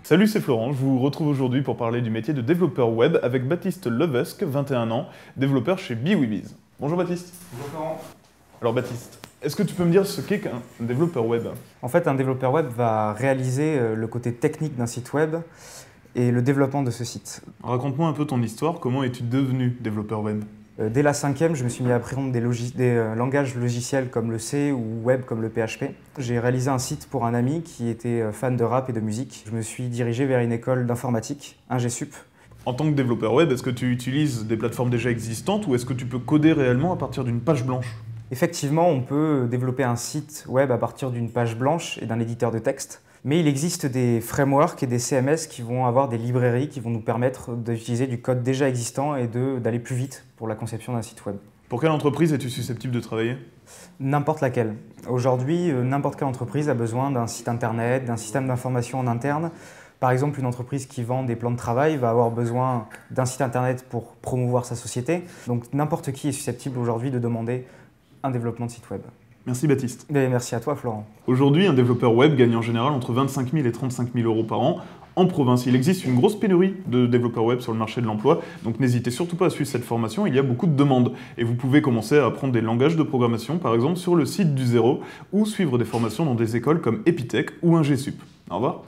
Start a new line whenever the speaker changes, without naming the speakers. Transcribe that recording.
Salut, c'est Florent, je vous retrouve aujourd'hui pour parler du métier de développeur web avec Baptiste Levesque, 21 ans, développeur chez BWiz. Bonjour Baptiste.
Bonjour Florent.
Alors Baptiste, est-ce que tu peux me dire ce qu'est qu'un développeur web?
En fait, un développeur web va réaliser le côté technique d'un site web et le développement de ce site.
Raconte-moi un peu ton histoire, comment es-tu devenu développeur web?
Dès la 5e, je me suis mis à apprendre des langages logiciels comme le C ou web comme le PHP. J'ai réalisé un site pour un ami qui était fan de rap et de musique. Je me suis dirigé vers une école d'informatique, un GSUP.
En tant que développeur web, est-ce que tu utilises des plateformes déjà existantes ou est-ce que tu peux coder réellement à partir d'une page blanche?
Effectivement, on peut développer un site web à partir d'une page blanche et d'un éditeur de texte. Mais il existe des frameworks et des CMS qui vont avoir des librairies qui vont nous permettre d'utiliser du code déjà existant et d'aller plus vite pour la conception d'un site web.
Pour quelle entreprise es-tu susceptible de travailler?
N'importe laquelle. Aujourd'hui, n'importe quelle entreprise a besoin d'un site internet, d'un système d'information en interne. Par exemple, une entreprise qui vend des plans de travail va avoir besoin d'un site internet pour promouvoir sa société. Donc n'importe qui est susceptible aujourd'hui de demander un développement de site web.
Merci Baptiste.
Et merci à toi Florent.
Aujourd'hui, un développeur web gagne en général entre 25 000 et 35 000 euros par an. En province, il existe une grosse pénurie de développeurs web sur le marché de l'emploi, donc n'hésitez surtout pas à suivre cette formation, il y a beaucoup de demandes. Et vous pouvez commencer à apprendre des langages de programmation, par exemple sur le site du Zéro, ou suivre des formations dans des écoles comme Epitech ou un GSUP. Au revoir.